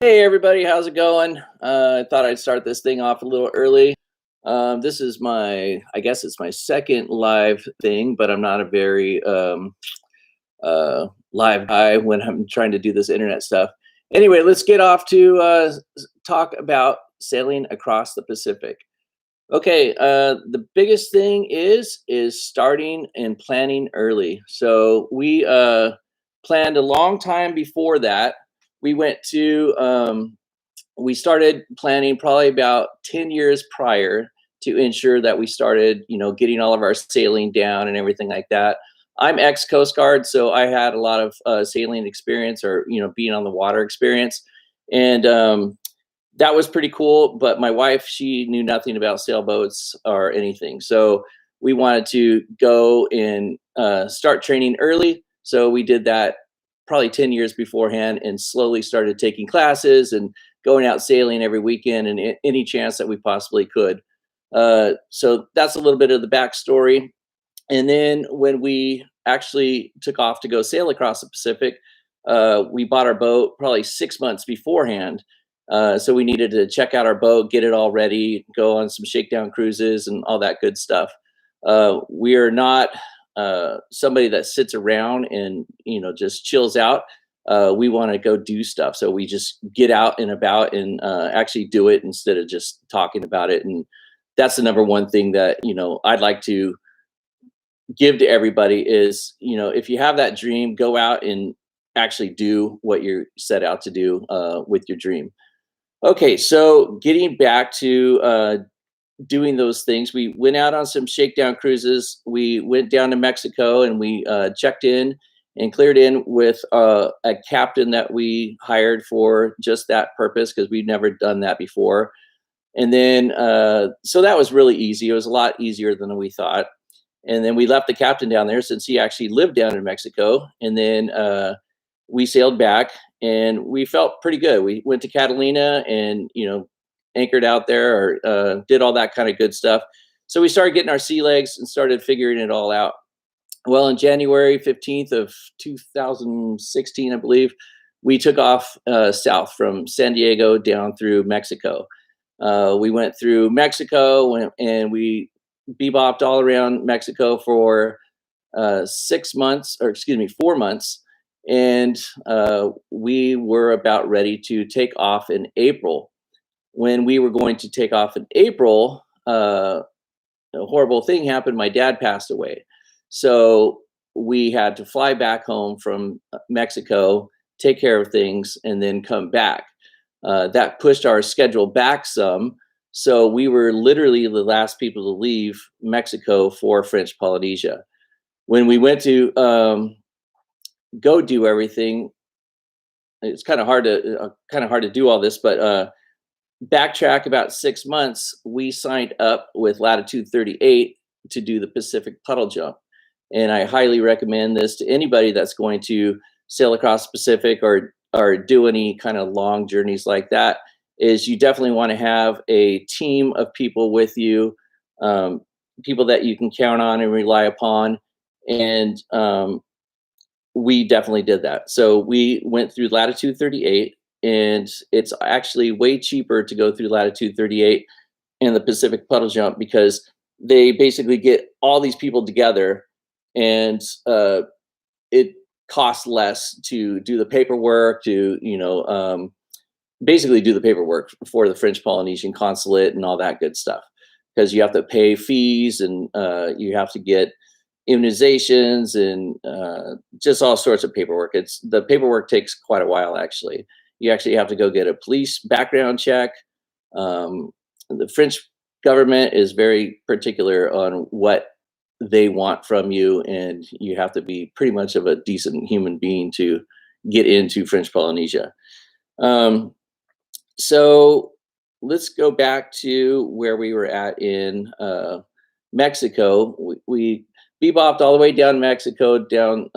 Hey everybody, how's it going? I thought I'd start this thing off a little early. This is I guess it's my second live thing, but I'm not a very live guy when I'm trying to do this internet stuff. Anyway, let's get off to talk about sailing across the Pacific. Okay, the biggest thing is starting and planning early. So we planned a long time before that. We went to we started planning probably about 10 years prior to ensure that we started, getting all of our sailing down and everything like that. I'm ex Coast Guard, so I had a lot of sailing experience or, being on the water experience. And that was pretty cool. But my wife, she knew nothing about sailboats or anything. So we wanted to go and start training early. So we did that probably 10 years beforehand and slowly started taking classes and going out sailing every weekend and any chance that we possibly could. So that's a little bit of the backstory. And then when we actually took off to go sail across the Pacific, we bought our boat probably 6 months beforehand. So we needed to check out our boat, get it all ready, go on some shakedown cruises and all that good stuff. We are not somebody that sits around and just chills out. We want to go do stuff, so we just get out and about and actually do it instead of just talking about it. And that's the number one thing that I'd like to give to everybody is, if you have that dream, go out and actually do what you're set out to do with your dream. Okay, so getting back to doing those things, we went out on some shakedown cruises. We went down to Mexico and we checked in and cleared in with a captain that we hired for just that purpose because we'd never done that before. And then, so that was really easy. It was a lot easier than we thought. And then we left the captain down there since he actually lived down in Mexico. And then we sailed back and we felt pretty good. We went to Catalina and, anchored out there or did all that kind of good stuff. So we started getting our sea legs and started figuring it all out. Well, on January 15th of 2016, I believe, we took off south from San Diego down through Mexico. We went through Mexico and we bebopped all around Mexico for 6 months, or excuse me, 4 months. And we were about ready to take off in April. When we were going to take off in April, a horrible thing happened. My dad passed away. So we had to fly back home from Mexico, take care of things, and then come back. That pushed our schedule back some. So we were literally the last people to leave Mexico for French Polynesia. When we went to go do everything, it's kind of hard to do all this, but backtrack about 6 months, we signed up with Latitude 38 to do the Pacific puddle jump. And I highly recommend this to anybody that's going to sail across the Pacific or do any kind of long journeys like that. Is you definitely want to have a team of people with you, people that you can count on and rely upon. And we definitely did that. So we went through Latitude 38, and it's actually way cheaper to go through Latitude 38 and the Pacific puddle jump because they basically get all these people together, and it costs less to do the paperwork, to basically do the paperwork for the French Polynesian consulate and all that good stuff, because you have to pay fees and you have to get immunizations and just all sorts of paperwork. The paperwork takes quite a while actually. You actually have to go get a police background check. The French government is very particular on what they want from you, and you have to be pretty much of a decent human being to get into French Polynesia. Um, so let's go back to where we were at in Mexico. We bebopped all the way down Mexico, down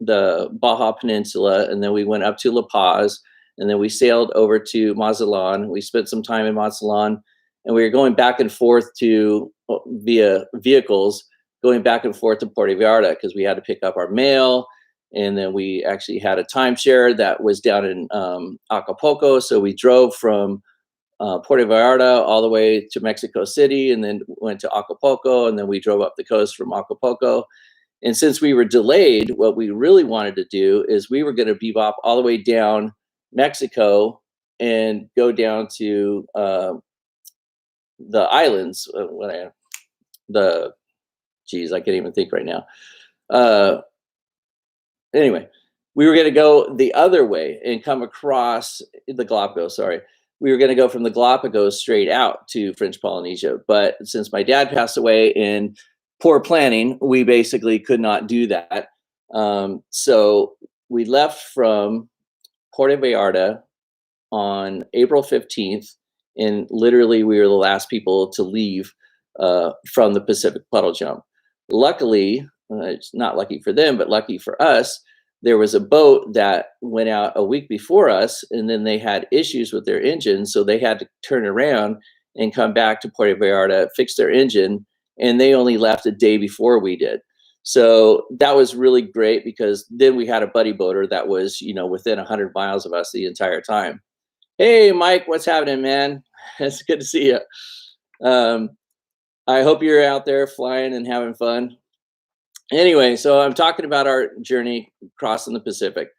the Baja Peninsula, and then we went up to La Paz, and then we sailed over to Mazatlan. We spent some time in Mazatlan, and we were going back and forth to via vehicles, going back and forth to Puerto Vallarta because we had to pick up our mail And then we actually had a timeshare that was down in Acapulco. So we drove from Puerto Vallarta all the way to Mexico City, and then went to Acapulco, and then we drove up the coast from Acapulco. And since we were delayed, what we really wanted to do is we were going to bebop all the way down Mexico and go down to the islands. I can't even think right now. Anyway, we were going to go the other way and come across the Galapagos. Sorry. We were going to go from the Galapagos straight out to French Polynesia. But since my dad passed away and poor planning, we basically could not do that. So we left from Puerto Vallarta on April 15th. And literally, we were the last people to leave from the Pacific Puddle Jump. Luckily, it's not lucky for them, but lucky for us, there was a boat that went out a week before us, and then they had issues with their engine. So they had to turn around and come back to Puerto Vallarta, fix their engine, and they only left a day before we did. So that was really great, because then we had a buddy boater that was, within 100 miles of us the entire time. Hey, Mike, what's happening, man? It's good to see you. I hope you're out there flying and having fun. Anyway, so I'm talking about our journey crossing the Pacific.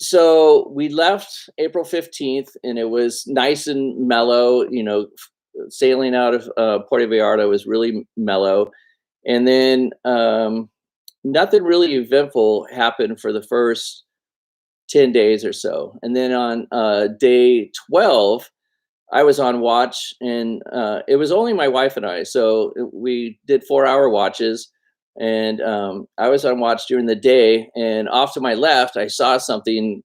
So we left April 15th, and it was nice and mellow. Sailing out of Puerto Vallarta was really mellow. And then nothing really eventful happened for the first 10 days or so. And then on day 12, I was on watch, and it was only my wife and I. So we did 4-hour watches. And I was on watch during the day, and off to my left, I saw something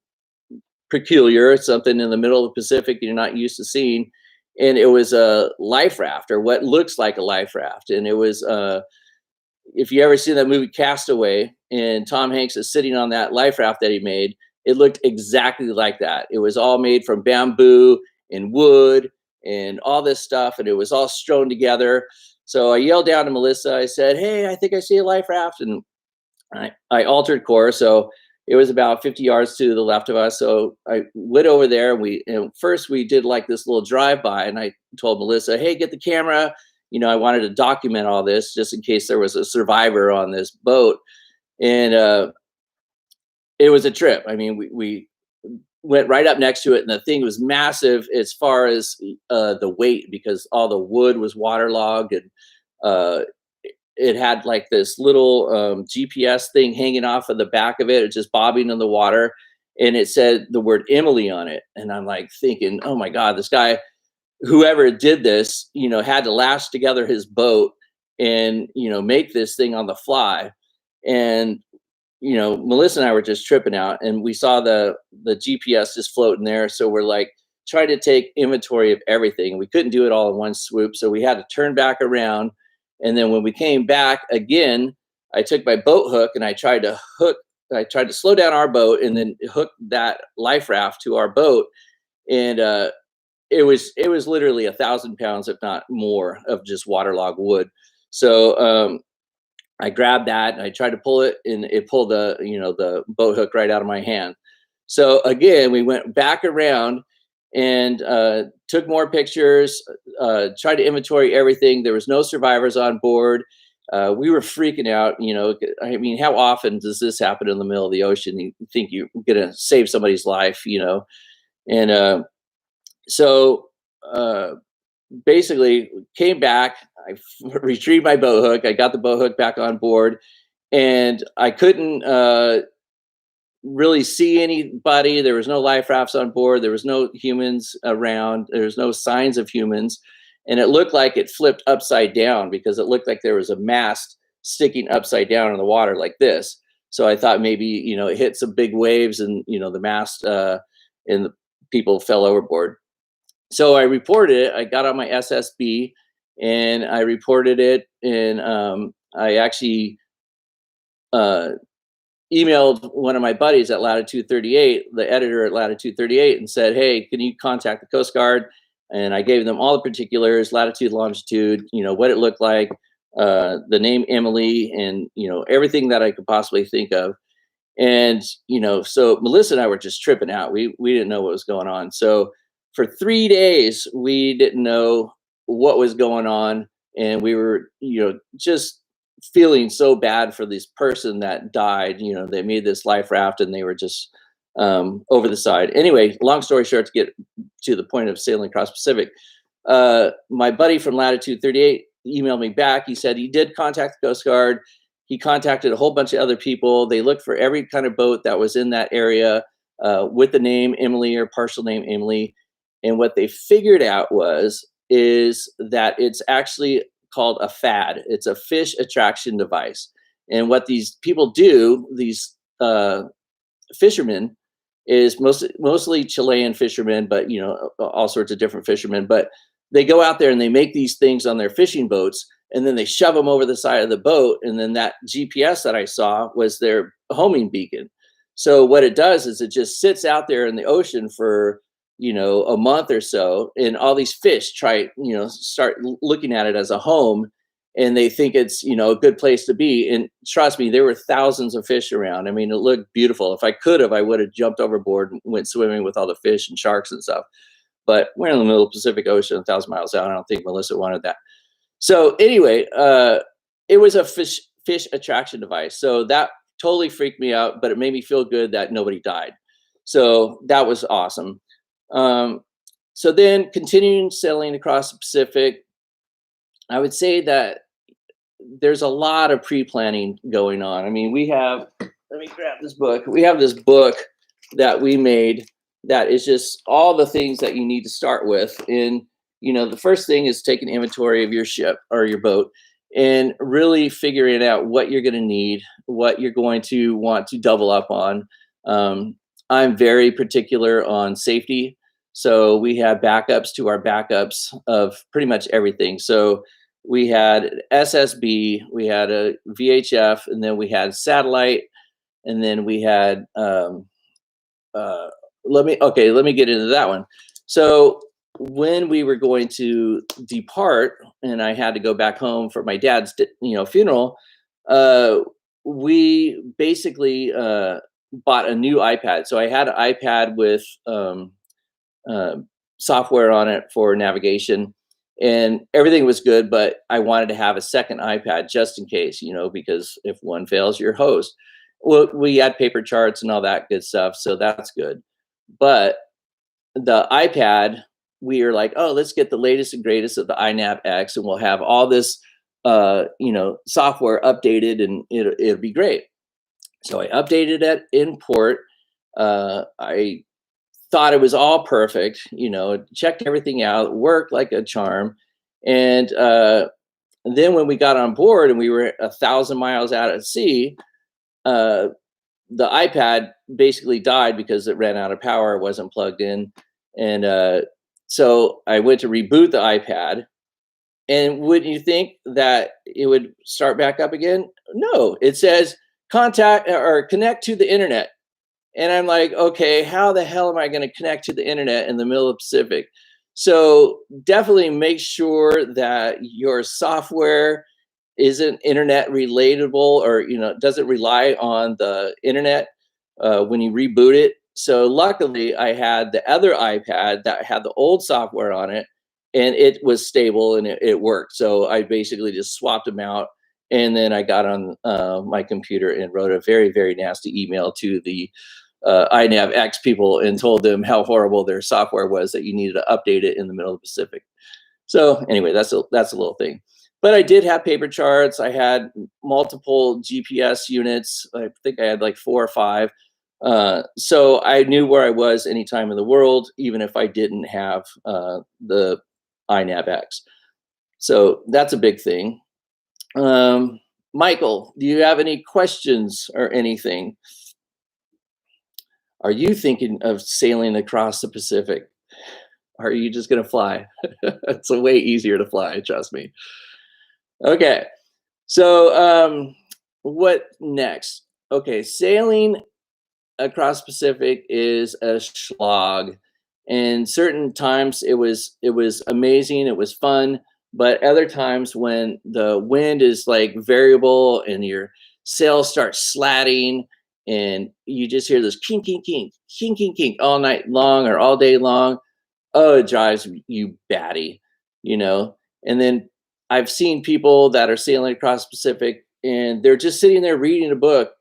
peculiar, something in the middle of the Pacific you're not used to seeing. And it was a life raft, or what looks like a life raft. And it was, if you ever see that movie Castaway, and Tom Hanks is sitting on that life raft that he made, it looked exactly like that. It was all made from bamboo and wood and all this stuff, and it was all strewn together. So I yelled down to Melissa. I said, "Hey, I think I see a life raft." And I altered course. So it was about 50 yards to the left of us. So I went over there. And first we did like this little drive-by, and I told Melissa, "Hey, get the camera. I wanted to document all this just in case there was a survivor on this boat." And it was a trip. I mean, we went right up next to it, and the thing was massive as far as the weight, because all the wood was waterlogged, and it had like this little GPS thing hanging off of the back of it, just bobbing in the water, and it said the word Emily on it. And I'm like thinking, oh my God, this guy, whoever did this, had to lash together his boat and make this thing on the fly. And Melissa and I were just tripping out, and we saw the GPS just floating there. So we're like trying to take inventory of everything. We couldn't do it all in one swoop. So we had to turn back around. And then when we came back again, I took my boat hook and I tried to slow down our boat and then hook that life raft to our boat. And it was literally 1,000 pounds, if not more, of just waterlogged wood. So I grabbed that and I tried to pull it, and it pulled the boat hook right out of my hand. So again, we went back around and took more pictures, tried to inventory everything. There was no survivors on board. We were freaking out. I mean, how often does this happen in the middle of the ocean? You think you're going to save somebody's life, And so basically came back. I retrieved my boat hook. I got the boat hook back on board, and I couldn't really see anybody. There was no life rafts on board. There was no humans around. There was no signs of humans. And it looked like it flipped upside down, because it looked like there was a mast sticking upside down in the water like this. So I thought maybe, it hit some big waves, and, the mast and the people fell overboard. So I reported it. I got on my SSB and I reported it. And I actually emailed one of my buddies at Latitude 38, the editor at Latitude 38, and said, "Hey, can you contact the Coast Guard?" And I gave them all the particulars, latitude, longitude, what it looked like, the name Emily, and, everything that I could possibly think of. And, so Melissa and I were just tripping out. We didn't know what was going on. So for 3 days, we didn't know what was going on. And we were, just feeling so bad for this person that died. They made this life raft and they were just over the side. Anyway, long story short, to get to the point of sailing across Pacific, my buddy from Latitude 38 emailed me back. He said he did contact the Coast Guard. He contacted a whole bunch of other people. They looked for every kind of boat that was in that area with the name Emily or partial name Emily. And what they figured out is that it's actually called a FAD. It's a fish attraction device. And what these people do, these fishermen, is mostly Chilean fishermen, but all sorts of different fishermen. But they go out there and they make these things on their fishing boats, and then they shove them over the side of the boat. And then that GPS that I saw was their homing beacon. So what it does is it just sits out there in the ocean for a month or so, and all these fish start looking at it as a home, and they think it's a good place to be. And trust me, there were thousands of fish around. I mean, it looked beautiful. If I could have, I would have jumped overboard and went swimming with all the fish and sharks and stuff. But we're in the middle of the Pacific Ocean, 1,000 miles out. I don't think Melissa wanted that. So anyway, it was a fish attraction device. So that totally freaked me out, but it made me feel good that nobody died. So that was awesome. So then continuing sailing across the Pacific, I would say that there's a lot of pre-planning going on. I mean, let me grab this book. We have this book that we made that is just all the things that you need to start with. And, the first thing is taking inventory of your ship or your boat and really figuring out what you're going to need, what you're going to want to double up on. I'm very particular on safety. So we had backups to our backups of pretty much everything. So we had SSB, we had a VHF, and then we had satellite, and then we had let me get into that one. So when we were going to depart, and I had to go back home for my dad's funeral, we basically bought a new iPad. So I had an iPad with software on it for navigation, and everything was good, but I wanted to have a second iPad just in case, because if one fails, you're host. Well, we had paper charts and all that good stuff, so that's good. But the iPad, we are like, oh, let's get the latest and greatest of the iNav X, and we'll have all this, software updated, and it'll be great. So I updated it in port. I thought it was all perfect, checked everything out, worked like a charm. And then when we got on board and we were 1,000 miles out at sea, the iPad basically died because it ran out of power. It wasn't plugged in. And so I went to reboot the iPad. And wouldn't you think that it would start back up again? No, it says contact or connect to the internet. And I'm like, okay, how the hell am I going to connect to the internet in the middle of the Pacific? So definitely make sure that your software isn't internet relatable, or doesn't rely on the internet when you reboot it. So luckily, I had the other iPad that had the old software on it, and it was stable and it worked. So I basically just swapped them out, and then I got on my computer and wrote a very, very nasty email to the iNav X people and told them how horrible their software was, that you needed to update it in the middle of the Pacific. So anyway, that's a little thing. But I did have paper charts. I had multiple GPS units. I think I had like 4 or 5. So I knew where I was anytime in the world, even if I didn't have the iNav X. So that's a big thing. Michael, do you have any questions or anything? Are you thinking of sailing across the Pacific? Or are you just going to fly? It's a way easier to fly, trust me. Okay, so what next? Okay, sailing across Pacific is a slog, and certain times it was amazing, it was fun, but other times when the wind is like variable and your sails start slatting and you just hear this kink, kink, kink, kink, kink, kink all night long or all day long. Oh, it drives you batty, you know. And then I've seen people that are sailing across the Pacific and they're just sitting there reading a book.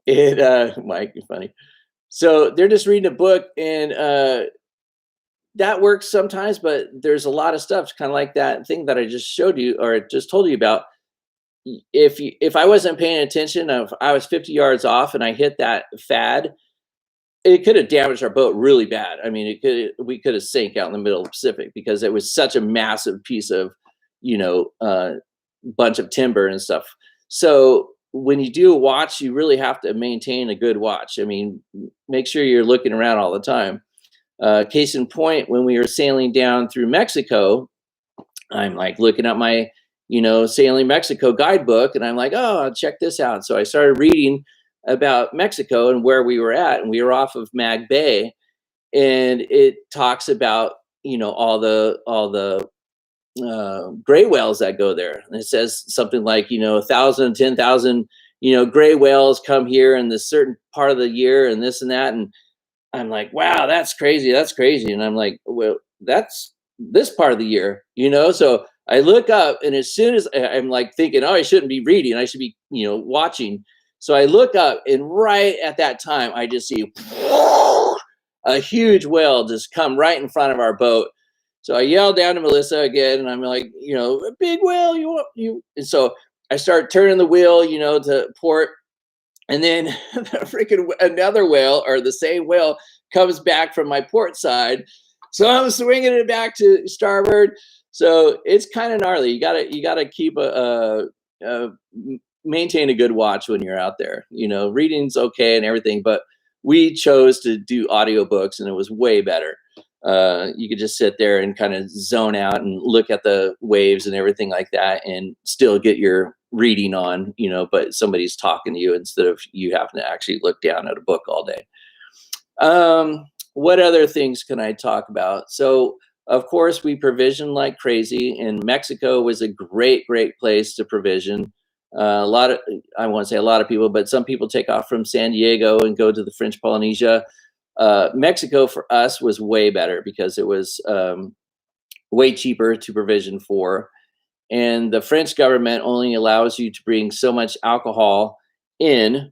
It Mike, you're funny. So they're just reading a book, and that works sometimes, but there's a lot of stuff kind of like that thing that I just showed you or just told you about. If I wasn't paying attention, if I was 50 yards off and I hit that fad, it could have damaged our boat really bad. I mean, we could have sank out in the middle of the Pacific because it was such a massive piece of, bunch of timber and stuff. So when you do a watch, you really have to maintain a good watch. I mean, make sure you're looking around all the time. Case in point, when we were sailing down through Mexico, I'm like looking at my, sailing Mexico guidebook, and I'm like, oh, I'll check this out. So I started reading about Mexico and where we were at, and we were off of Mag Bay, and it talks about, all the gray whales that go there. And it says something like, 1,000, 10,000, gray whales come here in this certain part of the year and this and that. And I'm like, wow, that's crazy. That's crazy. And I'm like, well, that's this part of the year, So I look up, and as soon as I'm like thinking, oh, I shouldn't be reading, I should be, watching. So I look up, and right at that time, I just see a huge whale just come right in front of our boat. So I yell down to Melissa again, and I'm like, a big whale, you. And so I start turning the wheel, to port. And then the freaking another whale, or the same whale, comes back from my port side. So I'm swinging it back to starboard. So it's kind of gnarly. You gotta keep maintain a good watch when you're out there. Reading's okay and everything, but we chose to do audiobooks, and it was way better. You could just sit there and kind of zone out and look at the waves and everything like that, and still get your reading on, but somebody's talking to you instead of you having to actually look down at a book all day. What other things can I talk about? So, of course, we provision like crazy, and Mexico was a great, great place to provision. I won't say a lot of people, but some people take off from San Diego and go to the French Polynesia. Mexico for us was way better because it was way cheaper to provision for. And the French government only allows you to bring so much alcohol in.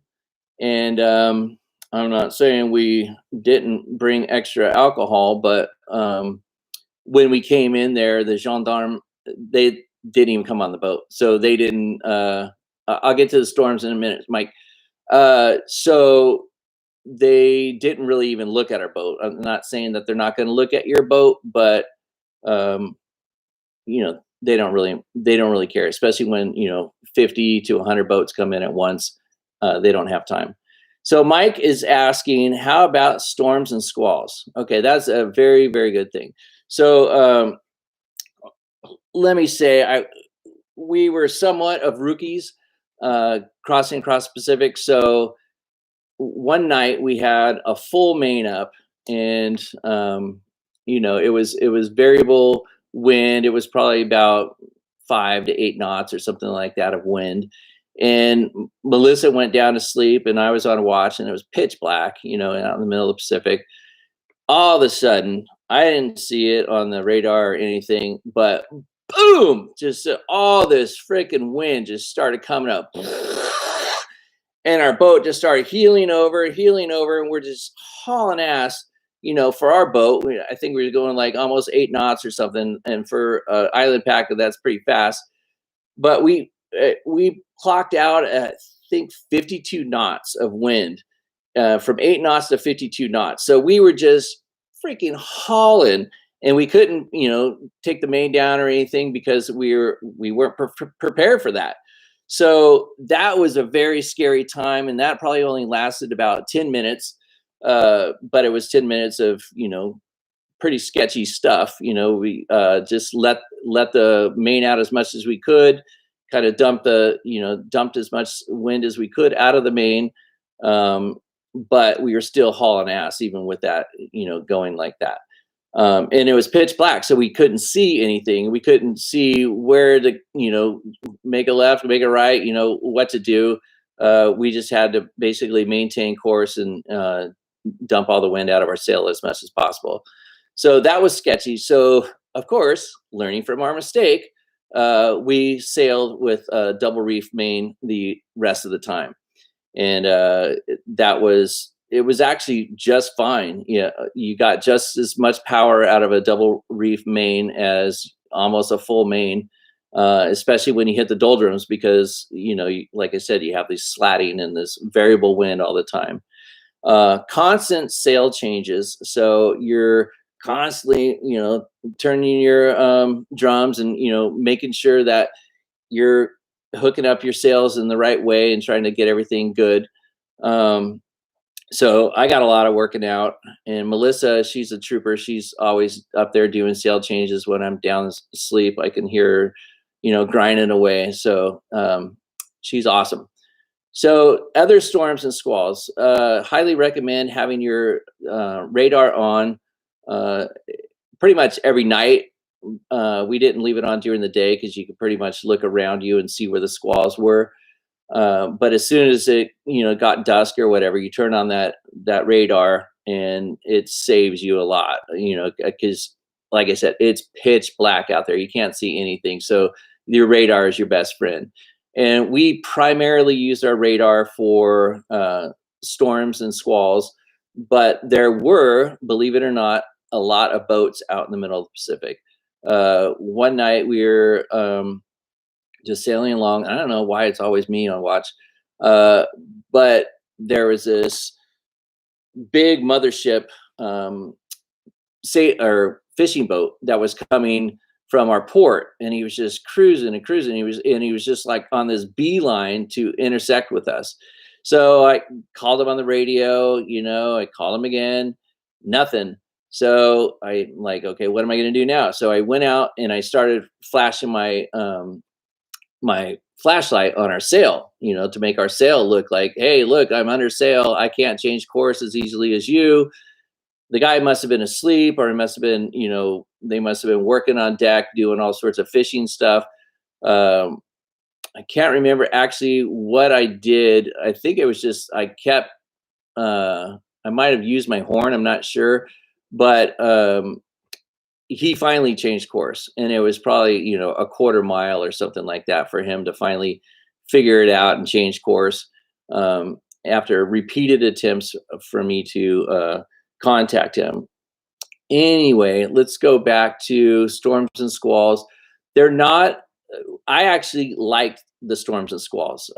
And I'm not saying we didn't bring extra alcohol, but when we came in there, the gendarme, they didn't even come on the boat. So they didn't, I'll get to the storms in a minute, Mike. So they didn't really even look at our boat. I'm not saying that they're not going to look at your boat, but they don't really care, especially when 50 to 100 boats come in at once. They don't have time. So Mike is asking, how about storms and squalls? Okay, that's a very, very good thing. So let me say, we were somewhat of rookies crossing across the Pacific. So one night we had a full main up, and it was variable wind. It was probably about 5 to 8 knots or something like that of wind. And Melissa went down to sleep, and I was on a watch, and it was pitch black, out in the middle of the Pacific. All of a sudden, I didn't see it on the radar or anything, but boom, just all this freaking wind just started coming up. And our boat just started heeling over, and we're just hauling ass, for our boat. I think we were going like almost 8 knots or something. And for island packer, that's pretty fast. But we clocked out at, I think, 52 knots of wind, from 8 knots to 52 knots. So we were just freaking hauling, and we couldn't, take the main down or anything because we weren't prepared for that. So that was a very scary time, and that probably only lasted about 10 minutes. But it was 10 minutes of, pretty sketchy stuff. We just let the main out as much as we could, kind of dumped as much wind as we could out of the main. But we were still hauling ass even with that, going like that. And it was pitch black, so we couldn't see anything. We couldn't see where to, make a left, make a right, what to do. We just had to basically maintain course and dump all the wind out of our sail as much as possible. So that was sketchy. So of course, learning from our mistake, we sailed with a double reef main the rest of the time, and it was actually just fine. Yeah, you got just as much power out of a double reef main as almost a full main, especially when you hit the doldrums, because like I said, you have these slatting and this variable wind all the time. Constant sail changes, so you're constantly turning your drums and making sure that you're hooking up your sails in the right way and trying to get everything good. um, so I got a lot of working out, and Melissa, she's a trooper. She's always up there doing sail changes when I'm down asleep. I can hear her grinding away. So she's awesome. So other storms and squalls, highly recommend having your radar on uh, pretty much every night. We didn't leave it on during the day because you could pretty much look around you and see where the squalls were. But as soon as it got dusk or whatever, you turn on that radar, and it saves you a lot. Because like I said, it's pitch black out there. You can't see anything. So your radar is your best friend. And we primarily used our radar for storms and squalls, but there were, believe it or not, a lot of boats out in the middle of the Pacific. One night we were just sailing along. I don't know why it's always me on watch, uh, but there was this big mothership, say, or fishing boat that was coming from our port, and he was just cruising and cruising. He was just like on this beeline to intersect with us. So I called him on the radio. I called him again, nothing. So I like, okay, what am I going to do now? So I went out and I started flashing my flashlight on our sail, to make our sail look like, hey, look, I'm under sail. I can't change course as easily as you. The guy must have been asleep, or he must have been, they must have been working on deck doing all sorts of fishing stuff. Um, I can't remember actually what I did. I think it was just I kept. I might have used my horn. I'm not sure, but he finally changed course, and it was probably a quarter mile or something like that for him to finally figure it out and change course, after repeated attempts for me to contact him. Anyway, let's go back to storms and squalls. They're not. I actually liked the storms and squalls,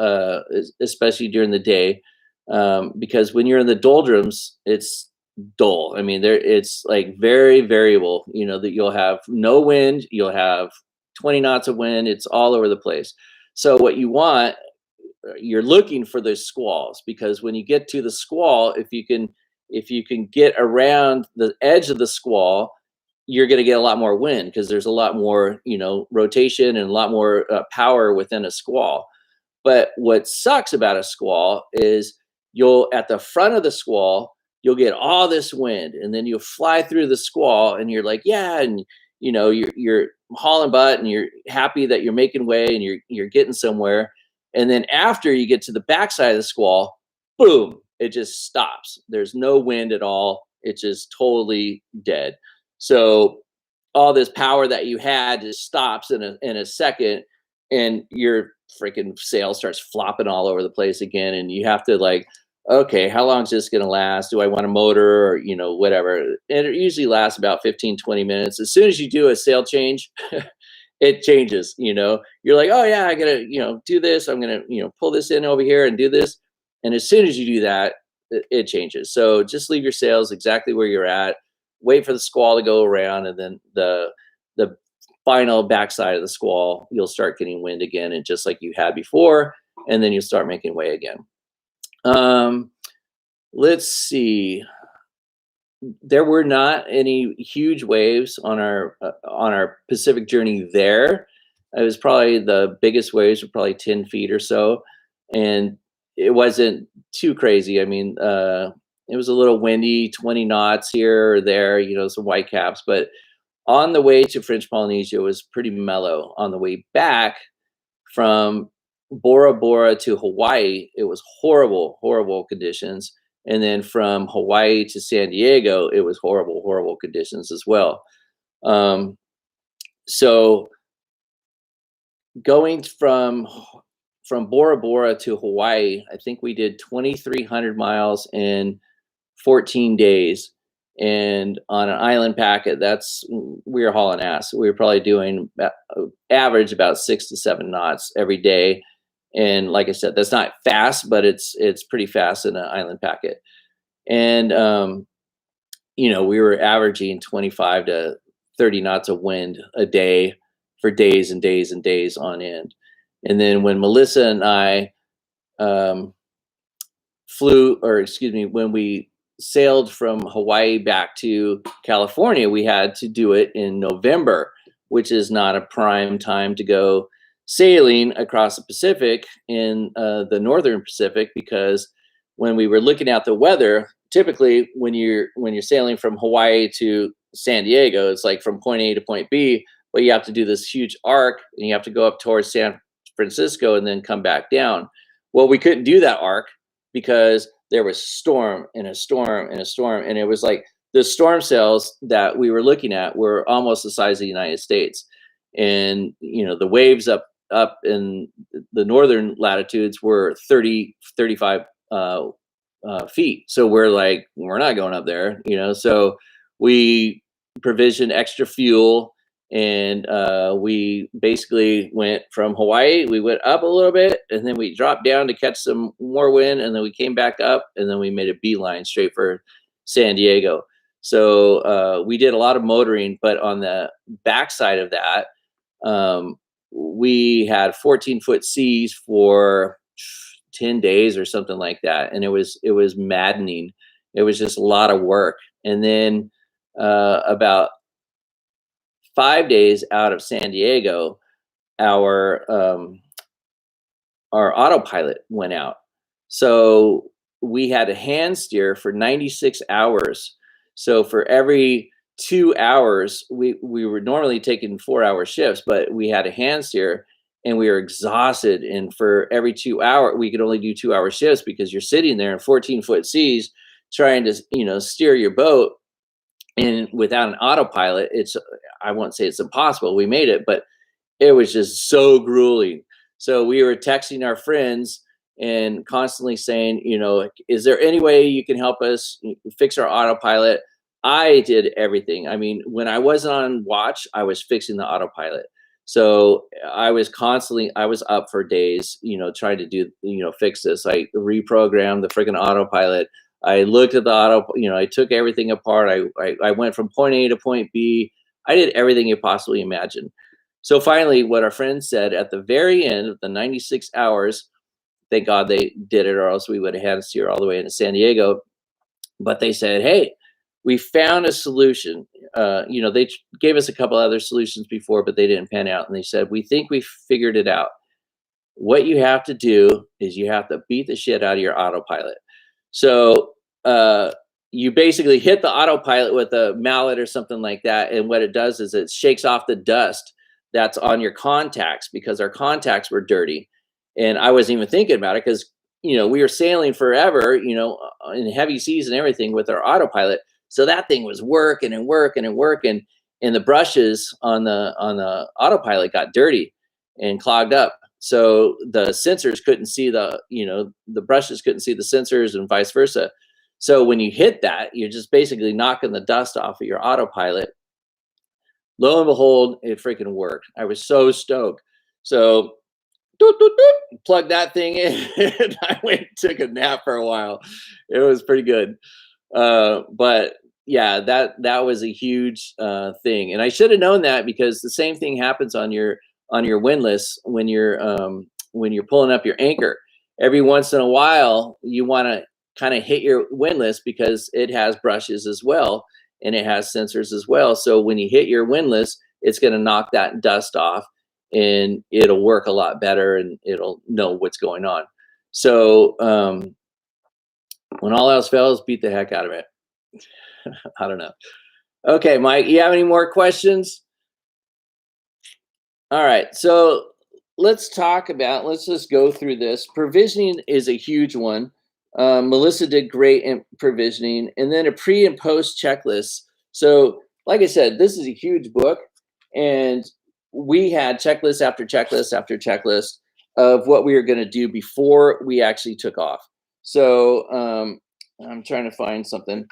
especially during the day, because when you're in the doldrums, it's dull. I mean, it's like very variable. That you'll have no wind, you'll have 20 knots of wind. It's all over the place. So what you want, you're looking for those squalls, because when you get to the squall, if you can get around the edge of the squall, you're going to get a lot more wind, because there's a lot more rotation and a lot more power within a squall. But what sucks about a squall is you'll, at the front of the squall, you'll get all this wind, and then you'll fly through the squall, and you're like, yeah, and you're hauling butt, and you're happy that you're making way, and you're getting somewhere. And then after you get to the backside of the squall, boom, it just stops. There's no wind at all. It's just totally dead. So all this power that you had just stops in a second, and your freaking sail starts flopping all over the place again, and you have to like, okay, how long is this going to last? Do I want a motor, or whatever? And it usually lasts about 15-20 minutes. As soon as you do a sail change, it changes. You're like, oh yeah, I gotta do this. I'm gonna pull this in over here and do this. And as soon as you do that, it changes. So just leave your sails exactly where you're at. Wait for the squall to go around, and then the final backside of the squall, you'll start getting wind again, and just like you had before, and then you'll start making way again. Let's see. There were not any huge waves on our Pacific journey there. It was probably, the biggest waves were probably 10 feet or so, and it wasn't too crazy. I mean, it was a little windy, 20 knots here or there, some white caps. But on the way to French Polynesia, it was pretty mellow. On the way back from Bora Bora to Hawaii, it was horrible, horrible conditions. And then from Hawaii to San Diego, it was horrible, horrible conditions as well. Um, so going from Bora Bora to Hawaii, I think we did 2,300 miles in 14 days. And on an island packet, we were hauling ass. We were probably doing average about 6 to 7 knots every day. And like I said, that's not fast, but it's pretty fast in an island packet. And we were averaging 25 to 30 knots of wind a day for days and days and days on end. And then when Melissa and I um, when we sailed from Hawaii back to California, we had to do it in November, which is not a prime time to go sailing across the Pacific in the Northern Pacific, because when we were looking at the weather, typically when you're sailing from Hawaii to San Diego, it's like from point A to point B, but you have to do this huge arc and you have to go up towards San Francisco and then come back down. Well, we couldn't do that arc because there was storm and a storm and a storm. And it was like the storm cells that we were looking at were almost the size of the United States. And, the waves up in the northern latitudes were 30, 35 feet. So we're like, we're not going up there, so we provisioned extra fuel. And we basically went from Hawaii, we went up a little bit, and then we dropped down to catch some more wind, and then we came back up, and then we made a beeline straight for San Diego. So we did a lot of motoring, but on the backside of that, we had 14-foot seas for 10 days or something like that. And it was maddening. It was just a lot of work. And then about 5 days out of San Diego, our autopilot went out. So we had a hand steer for 96 hours. So for every 2 hours, we were normally taking 4-hour shifts, but we had a hand steer and we were exhausted. And for every 2 hours, we could only do 2-hour shifts because you're sitting there in 14-foot seas trying to, steer your boat. And without an autopilot, I won't say it's impossible. We made it, but it was just so grueling. So we were texting our friends and constantly saying, is there any way you can help us fix our autopilot? I did everything. I mean, when I wasn't on watch, I was fixing the autopilot. So I was up for days, trying to do, fix this. I reprogrammed the freaking autopilot. I looked at the I took everything apart. I went from point A to point B. I did everything you possibly imagine. So finally, what our friends said at the very end of the 96 hours, thank God they did it, or else we would have had to steer all the way into San Diego. But they said, hey, we found a solution. They gave us a couple other solutions before, but they didn't pan out. And they said, we think we figured it out. What you have to do is you have to beat the shit out of your autopilot. So you basically hit the autopilot with a mallet or something like that. And what it does is it shakes off the dust that's on your contacts, because our contacts were dirty. And I wasn't even thinking about it because, we were sailing forever, in heavy seas and everything with our autopilot. So that thing was working and working and working. And the brushes on the autopilot got dirty and clogged up. So the sensors couldn't see the brushes couldn't see the sensors, and vice versa. So when you hit that, you're just basically knocking the dust off of your autopilot. Lo and behold, it freaking worked. I was so stoked. So doot, doot, doot, plug that thing in, and I went and took a nap for a while. It was pretty good. But yeah, that was a huge thing. And I should have known that, because the same thing happens on your windlass when you're pulling up your anchor. Every once in a while, you want to kind of hit your windlass because it has brushes as well, and it has sensors as well. So when you hit your windlass, it's going to knock that dust off, and it'll work a lot better, and it'll know what's going on. So when all else fails, beat the heck out of it. I don't know. Okay, Mike, you have any more questions? All right. So let's just go through this. Provisioning is a huge one. Melissa did great in provisioning, and then a pre and post checklist. So, like I said, this is a huge book, and we had checklist after checklist after checklist of what we were going to do before we actually took off. So, I'm trying to find something.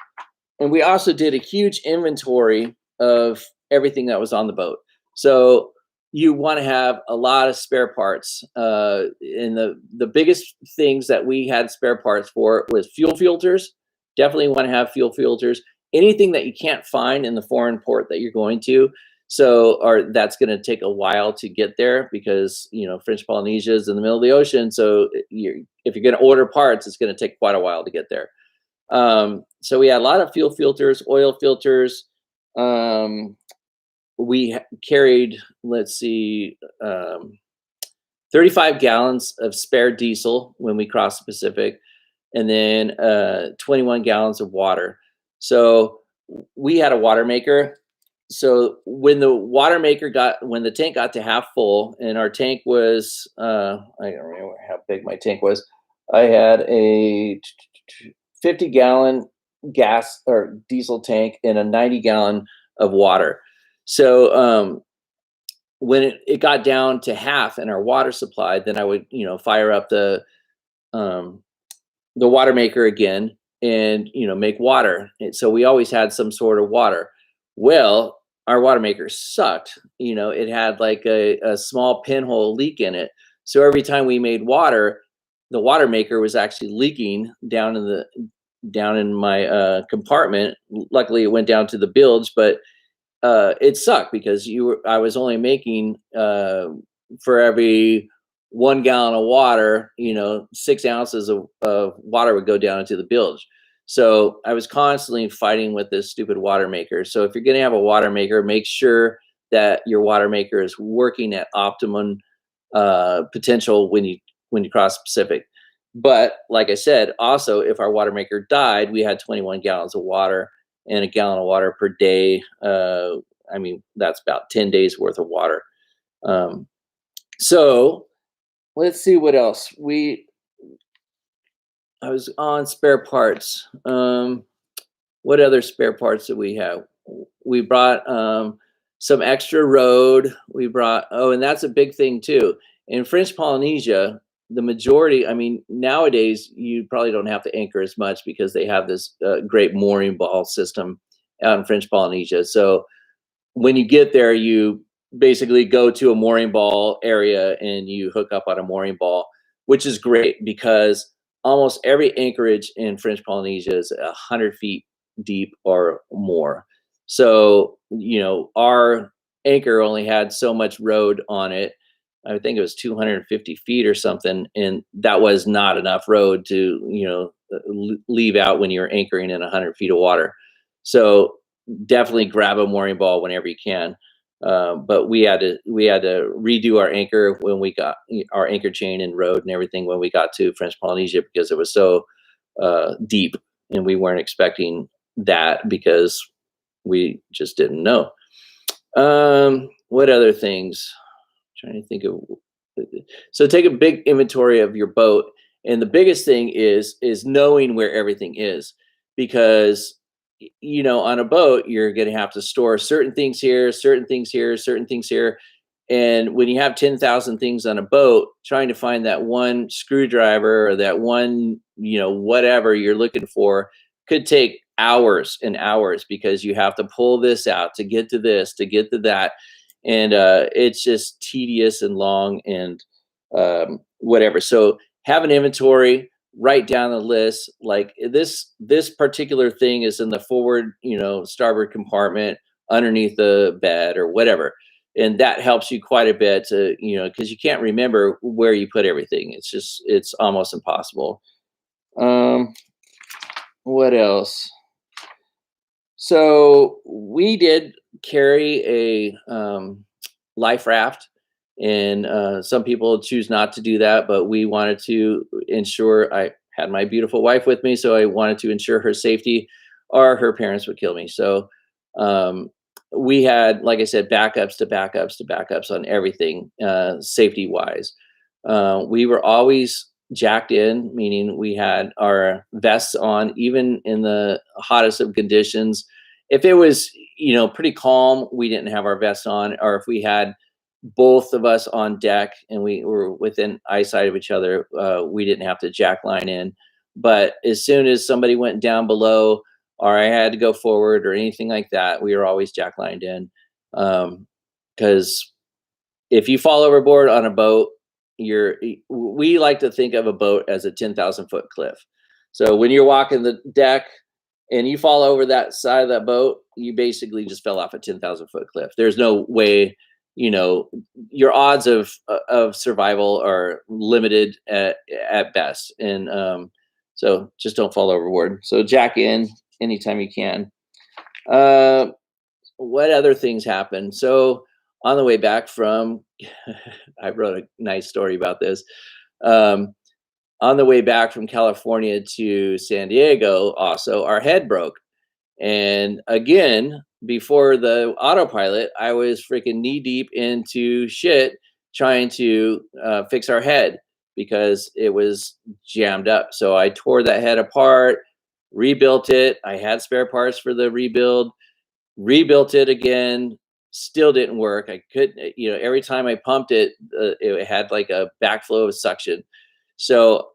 And we also did a huge inventory of everything that was on the boat. So you want to have a lot of spare parts. And the biggest things that we had spare parts for was fuel filters. Definitely want to have fuel filters. Anything that you can't find in the foreign port that you're going to. So, or that's going to take a while to get there because French Polynesia is in the middle of the ocean. So if you're going to order parts, it's going to take quite a while to get there. So we had a lot of fuel filters, oil filters. We carried, let's see, 35 gallons of spare diesel when we crossed the Pacific, and then 21 gallons of water. So we had a water maker. So when the tank got to half full, and our tank was, I don't remember how big my tank was. I had a 50-gallon gas or diesel tank and a 90-gallon of water. So when it got down to half in our water supply, then I would fire up the water maker again and make water. And so we always had some sort of water. Well, our water maker sucked. It had like a small pinhole leak in it. So every time we made water, the water maker was actually leaking down in my compartment. Luckily, it went down to the bilge, but it sucked because I was only making for every 1 gallon of water, 6 ounces of water would go down into the bilge. So I was constantly fighting with this stupid water maker. So if you're going to have a water maker, make sure that your water maker is working at optimum potential when you cross the Pacific. But like I said, also if our water maker died, we had 21 gallons of water and a gallon of water per day. That's about 10 days worth of water. So let's see what else. I was on spare parts. What other spare parts did we have? We brought some extra road. We brought, and that's a big thing too. In French Polynesia, the majority, nowadays you probably don't have to anchor as much because they have this great mooring ball system out in French Polynesia. So when you get there, you basically go to a mooring ball area and you hook up on a mooring ball, which is great because almost every anchorage in French Polynesia is 100 feet deep or more. So, our anchor only had so much road on it. I think it was 250 feet or something. And that was not enough road to, leave out when you're anchoring in 100 feet of water. So definitely grab a mooring ball whenever you can. But we had to redo our anchor when we got our anchor chain and road and everything when we got to French Polynesia because it was so deep and we weren't expecting that because we just didn't know. What other things? I'm trying to think of. So take a big inventory of your boat, and the biggest thing is knowing where everything is, because on a boat you're going to have to store certain things here, certain things here, certain things here. And when you have 10,000 things on a boat, trying to find that one screwdriver or that one, whatever you're looking for could take hours and hours because you have to pull this out to get to this, to get to that. And it's just tedious and long and whatever. So have an inventory, write down the list. Like this particular thing is in the forward, starboard compartment underneath the bed or whatever. And that helps you quite a bit to, because you can't remember where you put everything. It's almost impossible. What else? So we did carry a life raft, and some people choose not to do that, but we wanted to ensure. I had my beautiful wife with me, so I wanted to ensure her safety, or her parents would kill me. So we had, like I said, backups to backups to backups on everything, safety wise. We were always jacked in, meaning we had our vests on, even in the hottest of conditions. If it was, pretty calm, we didn't have our vests on, or if we had both of us on deck and we were within eyesight of each other, we didn't have to jack line in. But as soon as somebody went down below, or I had to go forward or anything like that, we were always jack lined in. Because if you fall overboard on a boat, we like to think of a boat as a 10,000 foot cliff. So when you're walking the deck and you fall over that side of that boat, you basically just fell off a 10,000 foot cliff. There's no way, your odds of survival are limited at best. And so just don't fall overboard. So jack in anytime you can. What other things happen? So on the way back from, I wrote a nice story about this. On the way back from California to San Diego, also our head broke. And again, before the autopilot, I was freaking knee deep into shit trying to fix our head because it was jammed up. So I tore that head apart, rebuilt it. I had spare parts for the rebuilt it again, still didn't work. I couldn't, every time I pumped it, it had like a backflow of suction. So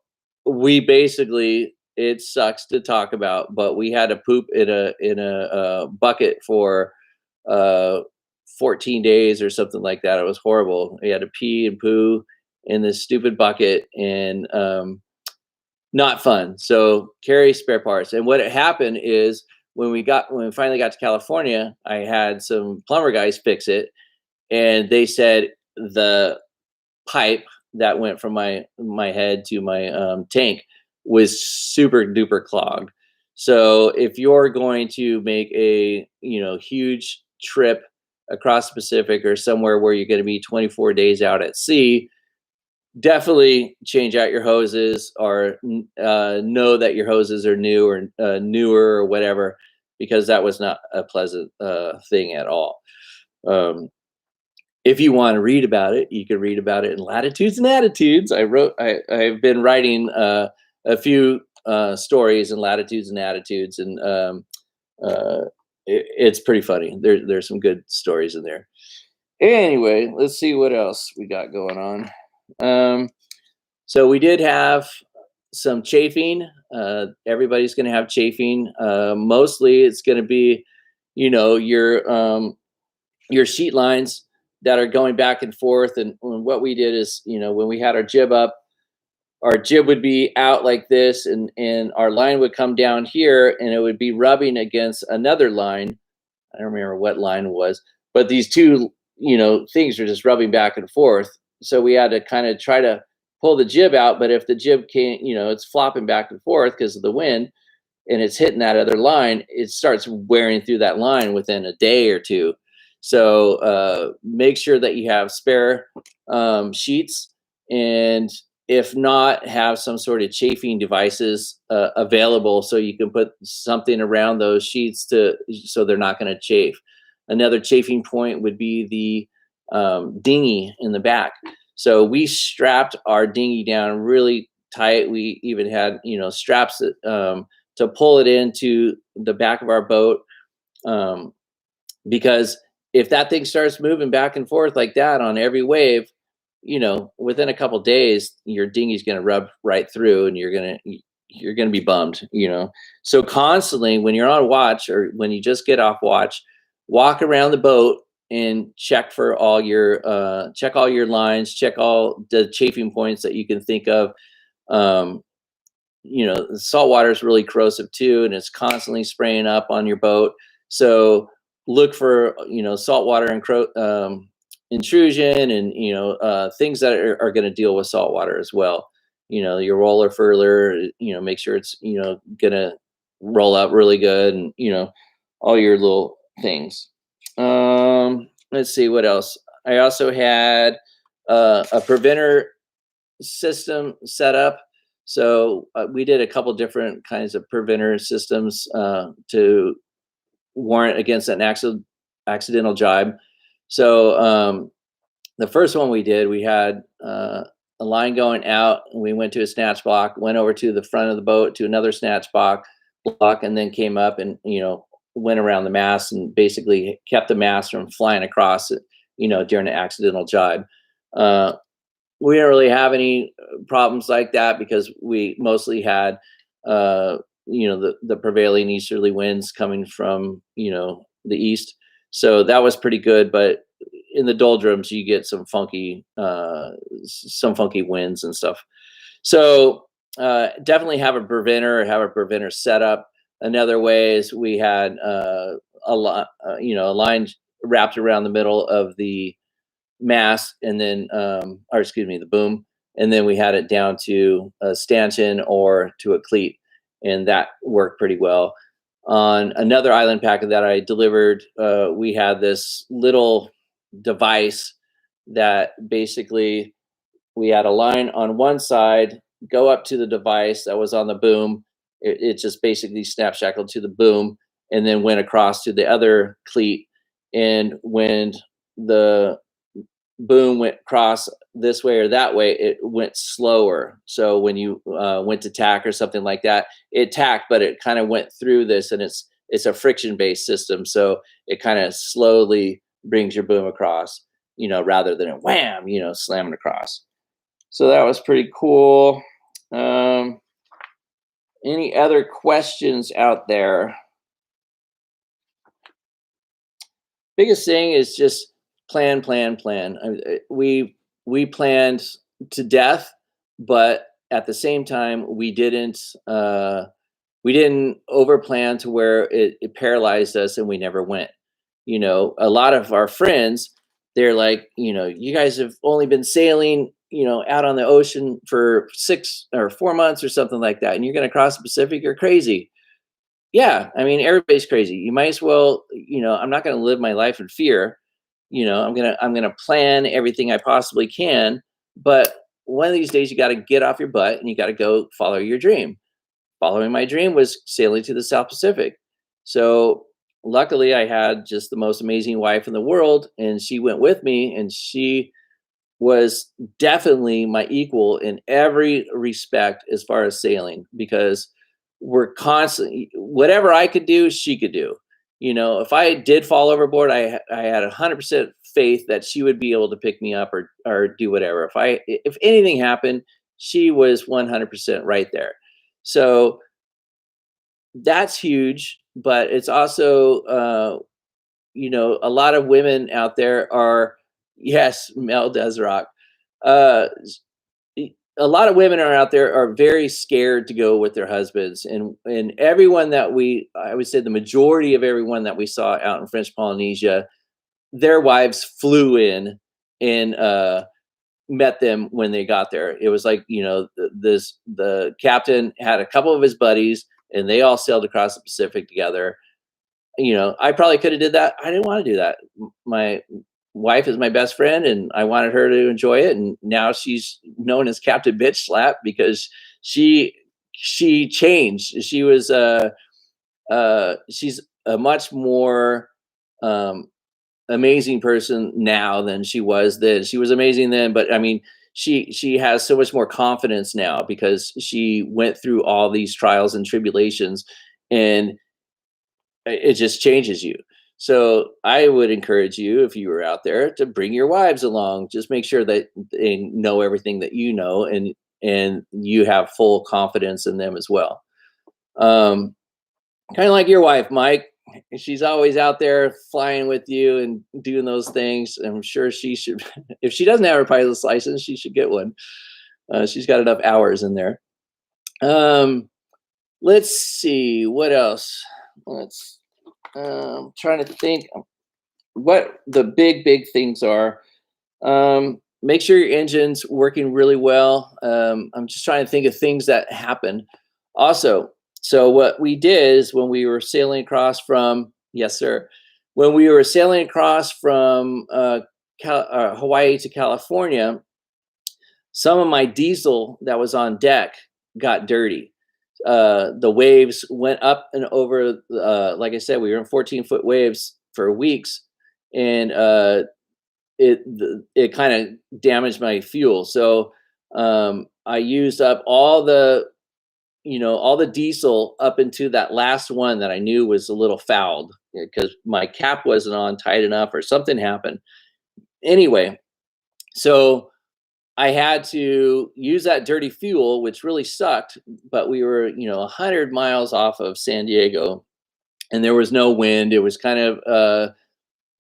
we basically, it sucks to talk about, but we had to poop in a bucket for 14 days or something like that. It was horrible. We had to pee and poo in this stupid bucket, and not fun. So carry spare parts. And what had happened is when we finally got to California, I had some plumber guys fix it, and they said the pipe that went from my head to my tank was super duper clogged. So if you're going to make a huge trip across the Pacific or somewhere where you're going to be 24 days out at sea, definitely change out your hoses, or know that your hoses are new or newer or whatever, because that was not a pleasant thing at all. If you want to read about it, you can read about it in Latitudes and Attitudes. I've been writing a few stories in Latitudes and Attitudes, and it's pretty funny. There's some good stories in there. Anyway, let's see what else we got going on. So we did have some chafing. Everybody's going to have chafing. Mostly it's going to be, your sheet lines that are going back and forth. And what we did is, when we had our jib up, our jib would be out like this, and our line would come down here, and it would be rubbing against another line. I don't remember what line it was, but these two, things are just rubbing back and forth. So we had to kind of try to pull the jib out, but if the jib can't, it's flopping back and forth because of the wind, and it's hitting that other line, it starts wearing through that line within a day or two. So make sure that you have spare sheets, and if not, have some sort of chafing devices available so you can put something around those sheets so they're not going to chafe. Another chafing point would be the dinghy in the back. So we strapped our dinghy down really tight. We even had, straps that, to pull it into the back of our boat, because if that thing starts moving back and forth like that on every wave, within a couple days, your dinghy's going to rub right through, and you're going to be bummed, So constantly when you're on watch, or when you just get off watch, walk around the boat and check for all your lines, check all the chafing points that you can think of. Salt water is really corrosive too, and it's constantly spraying up on your boat. So look for, salt water and intrusion, and things that are going to deal with salt water as well. Your roller furler, make sure it's gonna roll out really good, and all your little things. Let's see what else. I also had a preventer system set up. So we did a couple different kinds of preventer systems to warrant against an accidental jibe. So the first one we did, we had a line going out, and we went to a snatch block, went over to the front of the boat to another snatch block, and then came up and went around the mast and basically kept the mast from flying across it, during an accidental jibe. We didn't really have any problems like that because we mostly had the prevailing easterly winds coming from the east, so that was pretty good. But in the doldrums you get some funky winds and stuff. So definitely have a preventer set up. Another way is we had a line wrapped around the middle of the mast, and then or excuse me, the boom, and then we had it down to a stanchion or to a cleat, and that worked pretty well. On another island packet that I delivered, we had this little device that basically we had a line on one side go up to the device that was on the boom. It just basically snap shackled to the boom and then went across to the other cleat. And when the boom went across this way or that way, it went slower. So when you went to tack or something like that, it tacked, but it kind of went through this, and it's a friction based system, so it kind of slowly brings your boom across, rather than a wham, slamming across. So that was pretty cool. Any other questions out there? Biggest thing is just plan. We planned to death, but at the same time, we didn't over plan to where it paralyzed us and we never went. A lot of our friends, they're like, you guys have only been sailing, out on the ocean for 6 or 4 months or something like that, and you're going to cross the Pacific. You're crazy. Yeah, I mean, everybody's crazy. You might as well, I'm not going to live my life in fear. I'm gonna plan everything I possibly can, but one of these days you got to get off your butt and you got to go follow your dream. Following my dream was sailing to the South Pacific. So luckily I had just the most amazing wife in the world, and she went with me, and she was definitely my equal in every respect as far as sailing, because we're constantly, whatever I could do, she could do. If I did fall overboard, I had 100% faith that she would be able to pick me up or do whatever. If anything happened, she was 100% right there. So that's huge. But it's also, a lot of women out there are, yes, Mel does rock. A lot of women are out there are very scared to go with their husbands, and everyone that I would say the majority of everyone that we saw out in French Polynesia, their wives flew in and met them when they got there. It was like, the captain had a couple of his buddies, and they all sailed across the Pacific together. I probably could have did that. I didn't want to do that. My wife is my best friend, and I wanted her to enjoy it. And now she's known as Captain Bitch Slap because she changed. She was she's a much more amazing person now than she was then. She was amazing then, but I mean, she has so much more confidence now because she went through all these trials and tribulations, and it just changes you. So I would encourage you, if you were out there, to bring your wives along. Just make sure that they know everything that you know, and you have full confidence in them as well. Kind of like your wife, Mike. She's always out there flying with you and doing those things. I'm sure she should, if she doesn't have her pilot's license, she should get one. She's got enough hours in there. Let's see, what else? Trying to think what the big things are. Make sure your engine's working really well. I'm just trying to think of things that happen. Also, so what we did is when we were sailing across from, yes, sir, when we were sailing across from Hawaii to California, some of my diesel that was on deck got dirty. The waves went up and over, like I said, we were in 14-foot waves for weeks. and it kind of damaged my fuel. So I used up all the diesel up into that last one that I knew was a little fouled because my cap wasn't on tight enough or something happened. Anyway, so I had to use that dirty fuel, which really sucked. But we were, 100 miles off of San Diego, and there was no wind. It was kind of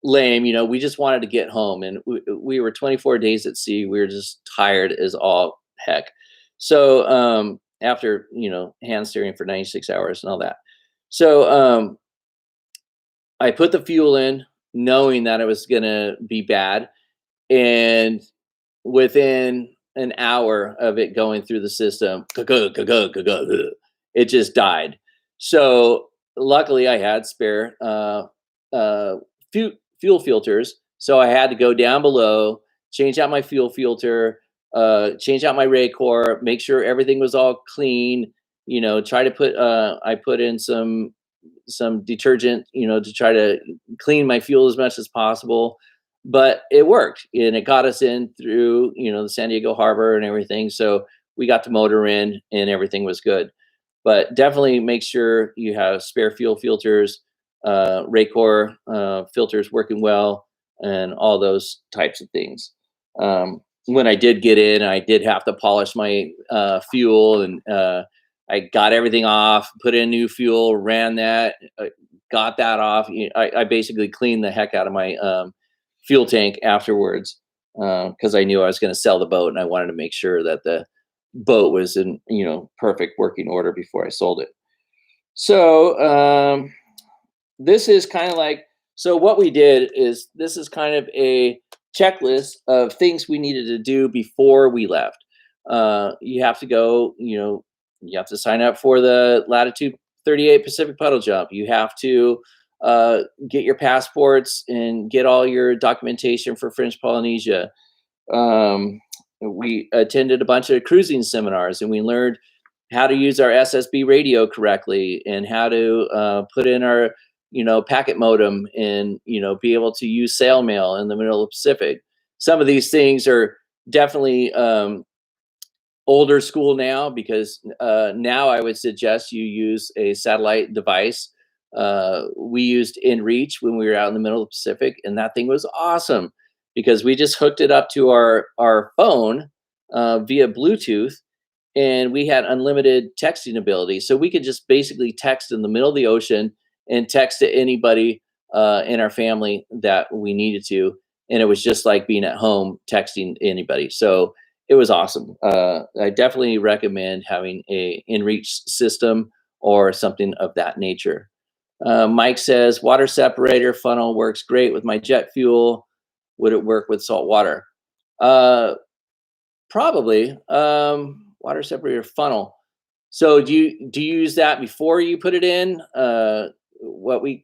lame. We just wanted to get home, and we were 24 days at sea. We were just tired as all heck. So after hand steering for 96 hours and all that, so I put the fuel in, knowing that it was gonna be bad, and within an hour of it going through the system, it just died. So luckily, I had spare uh, fuel filters. So I had to go down below, change out my fuel filter, change out my Raycor, make sure everything was all clean. Try to put I put in some detergent, to try to clean my fuel as much as possible. But it worked, and it got us in through, the San Diego harbor and everything. So we got the motor in, and everything was good. But definitely make sure you have spare fuel filters, Raycor filters working well, and all those types of things. When I did get in, I did have to polish my fuel, and I got everything off, put in new fuel, ran that, got that off. I basically cleaned the heck out of my fuel tank afterwards because I knew I was going to sell the boat, and I wanted to make sure that the boat was in perfect working order before I sold it. So this is kind of like, so what we did is, this is kind of a checklist of things we needed to do before we left. You have to go, you have to sign up for the Latitude 38 Pacific Puddle Jump. You have to get your passports and get all your documentation for French Polynesia. We attended a bunch of cruising seminars, and we learned how to use our SSB radio correctly, and how to put in our packet modem, and be able to use sail mail in the middle of the Pacific. Some of these things are definitely older school now, because now I would suggest you use a satellite device. We used InReach when we were out in the middle of the Pacific, and that thing was awesome because we just hooked it up to our phone via Bluetooth, and we had unlimited texting ability. So we could just basically text in the middle of the ocean and text to anybody in our family that we needed to. And it was just like being at home texting anybody. So it was awesome. I definitely recommend having a InReach system or something of that nature. Mike says, water separator funnel works great with my jet fuel. Would it work with salt water? Probably. Water separator funnel. So do you use that before you put it in? What we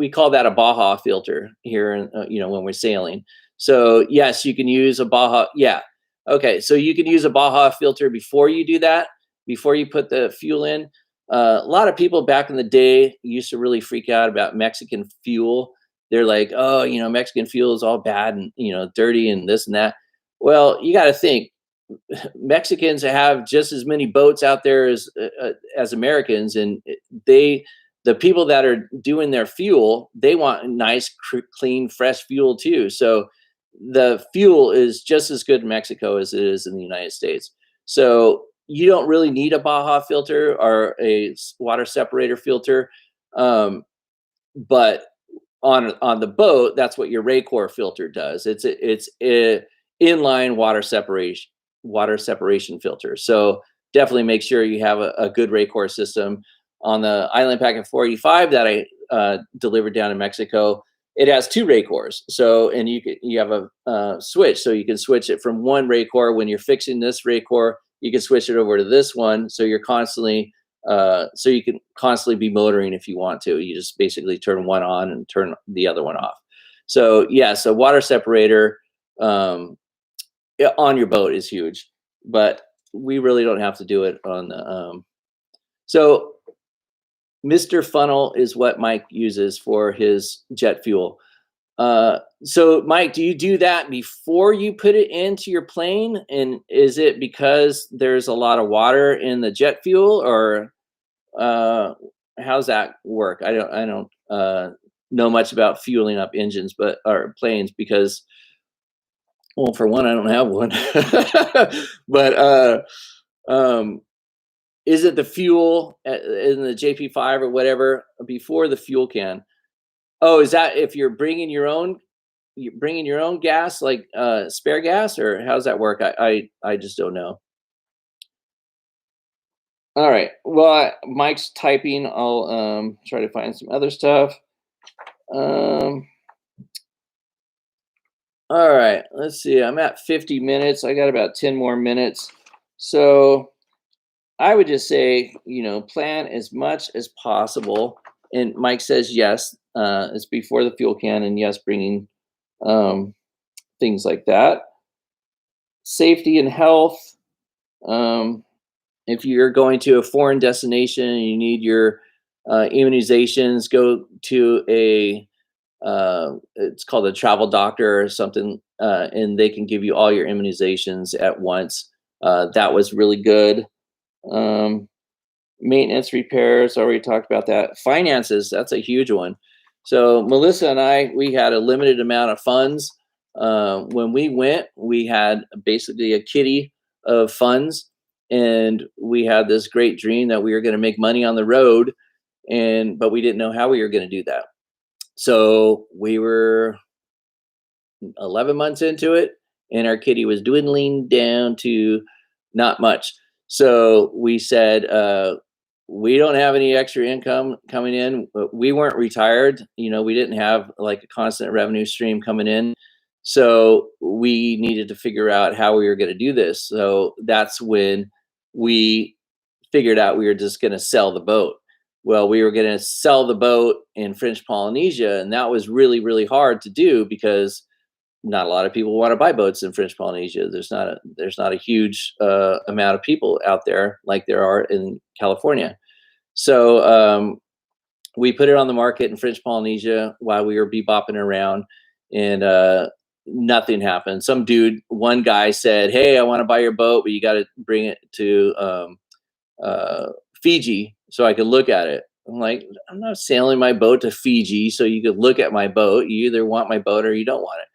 call that a Baja filter here, when we're sailing. So yes, you can use a Baja. Yeah. Okay. So you can use a Baja filter before you do that, before you put the fuel in. A lot of people back in the day used to really freak out about Mexican fuel. They're like, oh, Mexican fuel is all bad and, dirty and this and that. Well, you got to think, Mexicans have just as many boats out there as Americans, and the people that are doing their fuel, they want nice, clean, fresh fuel too. So the fuel is just as good in Mexico as it is in the United States. So you don't really need a Baja filter or a water separator filter, but on the boat, that's what your Raycor filter does. It's a inline water separation filter. So definitely make sure you have a good Raycor system. On the Island Packet 485 that I delivered down in Mexico, it has two Raycors. So, and you have a switch, so you can switch it from one Raycor. When you're fixing this Raycor, you can switch it over to this one. So you're constantly, so you can constantly be motoring if you want to. You just basically turn one on and turn the other one off. So yes, a water separator on your boat is huge, but we really don't have to do it on the. So Mr. Funnel is what Mike uses for his jet fuel. So Mike, do you do that before you put it into your plane? And is it because there's a lot of water in the jet fuel, or uh, how's that work? I don't know much about fueling up engines, but or planes because, well, for one, I don't have one. But um, is it the fuel in the JP5 or whatever before the fuel can? Oh, is that if you're bringing your own, gas, like spare gas, or how's that work? I just don't know. All right. Well, Mike's typing. I'll try to find some other stuff. Um, all right. Let's see. I'm at 50 minutes. I got about 10 more minutes. So I would just say, plan as much as possible. And Mike says yes. It's before the fuel can, and yes, bringing um, things like that. Safety and health. Um, if you're going to a foreign destination and you need your immunizations, go to it's called a travel doctor or something, and they can give you all your immunizations at once. That was really good. Um, Maintenance, repairs, already talked about that. Finances, that's a huge one. So Melissa and I, we had a limited amount of funds. When we went, we had basically a kitty of funds, and we had this great dream that we were going to make money on the road, but we didn't know how we were going to do that. So we were 11 months into it, and our kitty was dwindling down to not much. So we said, we don't have any extra income coming in. We weren't retired. We didn't have like a constant revenue stream coming in. So we needed to figure out how we were going to do this. So that's when we figured out we were just going to sell the boat. Well, we were going to sell the boat in French Polynesia, and that was really, really hard to do because not a lot of people want to buy boats in French Polynesia. There's not a huge amount of people out there like there are in California. So we put it on the market in French Polynesia while we were bebopping around, and nothing happened. One guy said, "Hey, I want to buy your boat, but you got to bring it to Fiji so I could look at it." I'm like, "I'm not sailing my boat to Fiji so you could look at my boat. You either want my boat or you don't want it."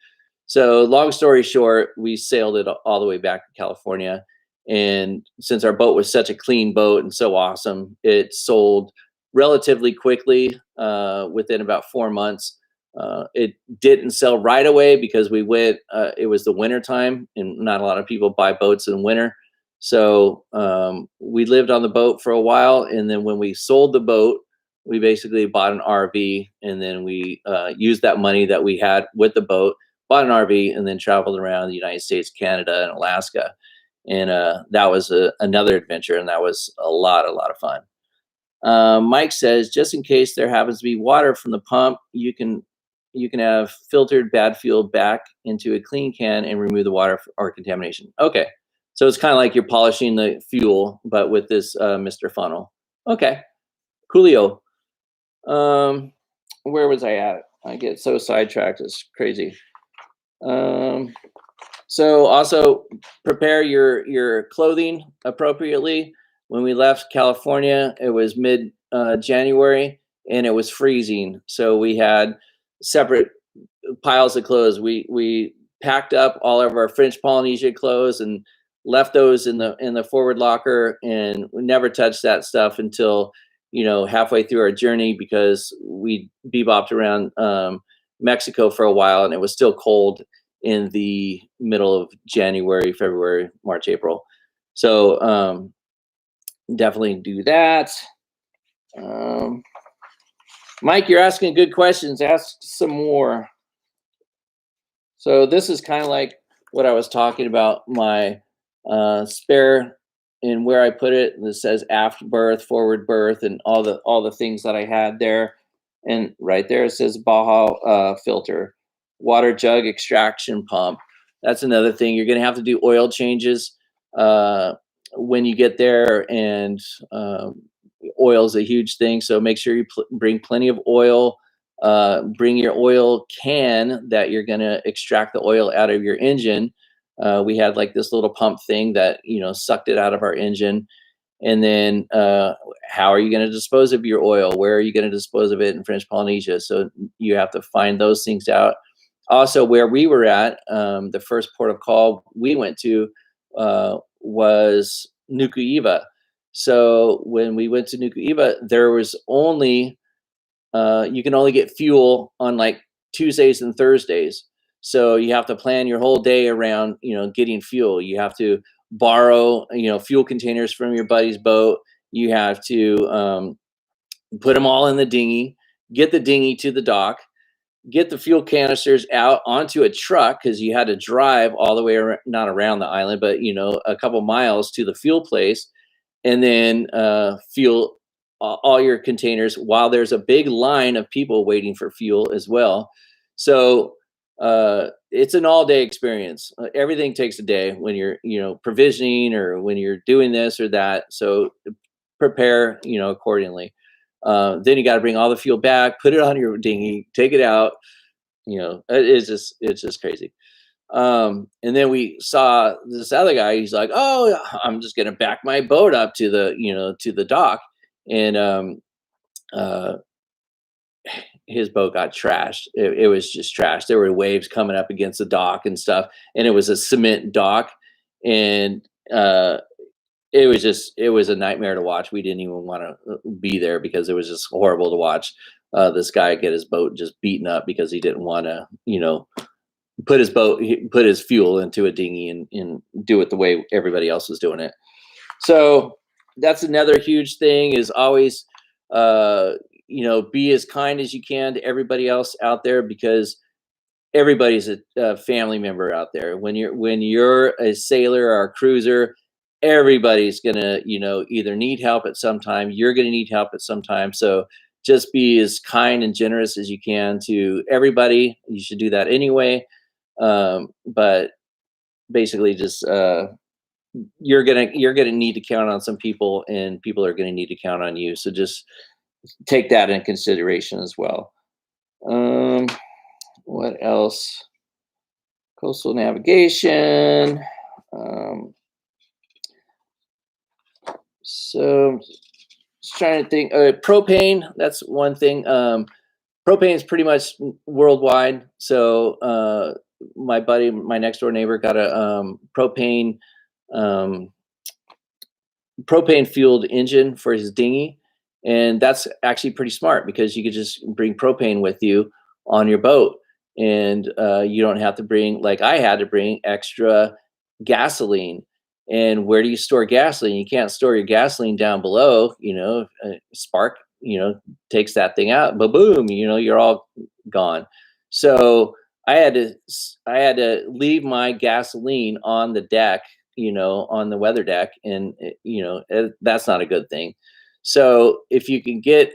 So long story short, we sailed it all the way back to California. And since our boat was such a clean boat and so awesome, it sold relatively quickly, within about 4 months. It didn't sell right away because it was the winter time and not a lot of people buy boats in winter. So we lived on the boat for a while. And then when we sold the boat, we basically bought an RV, and then we used that money that we had with the boat, bought an RV, and then traveled around the United States, Canada, and Alaska. And that was another adventure, and that was a lot of fun. Mike says, just in case there happens to be water from the pump, you can have filtered bad fuel back into a clean can and remove the water or contamination. Okay, so it's kind of like you're polishing the fuel, but with this Mr. Funnel. Okay, coolio. Where was I at? I get so sidetracked. It's crazy. So also prepare your clothing appropriately. When we left California, it was mid January, and it was freezing. So we had separate piles of clothes. We packed up all of our French Polynesia clothes and left those in the forward locker, and we never touched that stuff until halfway through our journey, because we bebopped around Mexico for a while, and it was still cold in the middle of January, February, March, April. So definitely do that. Mike, you're asking good questions. Ask some more. So this is kind of like what I was talking about, my spare, and where I put it. This says aft berth, forward berth, and all the things that I had there. And right there it says Baja filter, water jug extraction pump. That's another thing. You're going to have to do oil changes when you get there, and oil is a huge thing. So make sure you bring plenty of oil. Bring your oil can that you're going to extract the oil out of your engine. We had like this little pump thing that, sucked it out of our engine. And then how are you going to dispose of your oil? Where are you going to dispose of it in French Polynesia? So you have to find those things out. Also, where we were at, the first port of call we went to was Nuku'iva. So when we went to Nuku'iva, there was only you can only get fuel on like Tuesdays and Thursdays. So you have to plan your whole day around, getting fuel. You have to borrow, fuel containers from your buddy's boat. You have to put them all in the dinghy, get the dinghy to the dock, get the fuel canisters out onto a truck because you had to drive all the way around, not around the island, but a couple miles to the fuel place, and then fuel all your containers while there's a big line of people waiting for fuel as well. So it's an all-day experience. Everything takes a day when you're provisioning or when you're doing this or that. So prepare accordingly. Then you got to bring all the fuel back, put it on your dinghy, take it out. It's just crazy. And then we saw this other guy. He's like, "Oh, I'm just gonna back my boat up to the dock," and his boat got trashed. It was just trashed. There were waves coming up against the dock and stuff, and it was a cement dock, and it was a nightmare to watch. We didn't even want to be there because it was just horrible to watch this guy get his boat just beaten up because he didn't want to, put his fuel into a dinghy and do it the way everybody else was doing it. So that's another huge thing is always, be as kind as you can to everybody else out there because everybody's a family member out there. When you're a sailor or a cruiser, everybody's gonna, either need help at some time. You're gonna need help at some time. So just be as kind and generous as you can to everybody. You should do that anyway. But basically, just you're gonna need to count on some people, and people are gonna need to count on you. So just take that in consideration as well. What else? Coastal navigation. So just trying to think. Propane. That's one thing. Propane is pretty much worldwide. So my buddy, my next door neighbor, got a um, propane fueled engine for his dinghy, and that's actually pretty smart because you could just bring propane with you on your boat, and you don't have to bring, like I had to bring, extra gasoline. And where do you store gasoline? You can't store your gasoline down below. Spark takes that thing out, but boom, you're all gone. So I had to leave my gasoline on the deck, on the weather deck, and that's not a good thing. So if you can get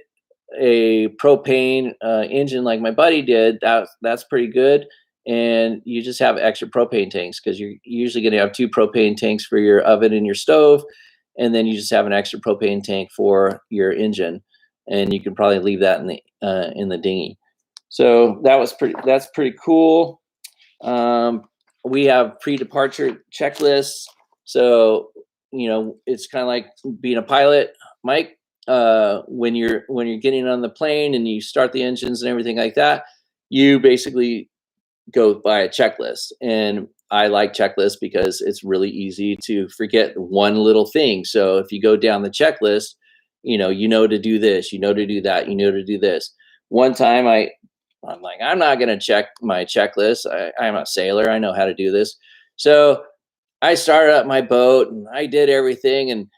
a propane engine like my buddy did, that's pretty good. And you just have extra propane tanks because you're usually going to have two propane tanks for your oven and your stove, and then you just have an extra propane tank for your engine, and you can probably leave that in the dinghy. So that's pretty cool. We have pre-departure checklists. So, it's kind of like being a pilot, Mike. When you're getting on the plane and you start the engines and everything like that, you basically go by a checklist. And I like checklists because it's really easy to forget one little thing. So if you go down the checklist, to do this, to do that, to do this. One time I'm like, I'm not going to check my checklist. I'm a sailor. I know how to do this. So I started up my boat and I did everything and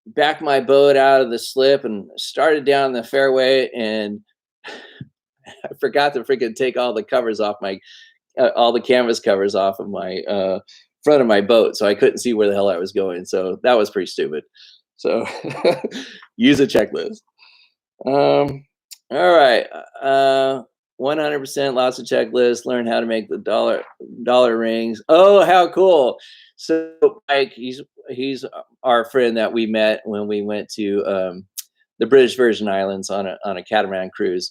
backed my boat out of the slip and started down the fairway. And I forgot to freaking take all the covers off all the canvas covers off of my front of my boat. So I couldn't see where the hell I was going. So that was pretty stupid. So use a checklist. All right. 100%, lots of checklists. Learn how to make the dollar rings. Oh, how cool! So Mike, he's our friend that we met when we went to the British Virgin Islands on a catamaran cruise.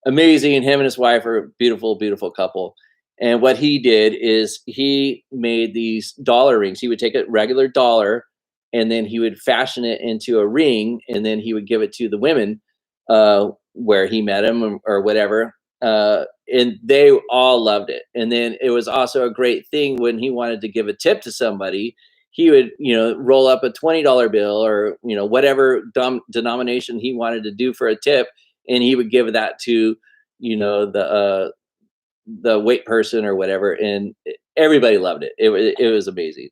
amazing. And him and his wife are a beautiful, beautiful couple. And what he did is he made these dollar rings. He would take a regular dollar and then he would fashion it into a ring, and then he would give it to the women where he met him, or whatever. And they all loved it. And then it was also a great thing when he wanted to give a tip to somebody. He would, roll up a $20 bill, or whatever denomination he wanted to do for a tip, and he would give that to the weight person or whatever, and everybody loved it. It was amazing.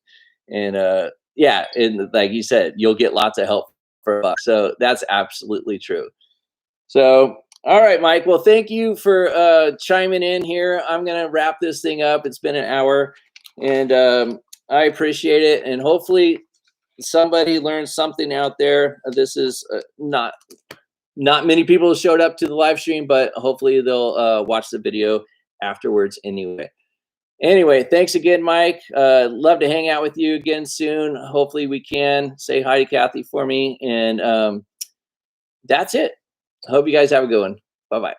And yeah, and like you said, you'll get lots of help for a buck. So that's absolutely true. So all right, Mike. Well, thank you for chiming in here. I'm gonna wrap this thing up. It's been an hour, and I appreciate it. And hopefully, somebody learned something out there. This is not many people showed up to the live stream, but hopefully they'll watch the video afterwards anyway. Anyway, thanks again, Mike. Love to hang out with you again soon. Hopefully we can. Say hi to Kathy for me. And that's it. Hope you guys have a good one. Bye-bye.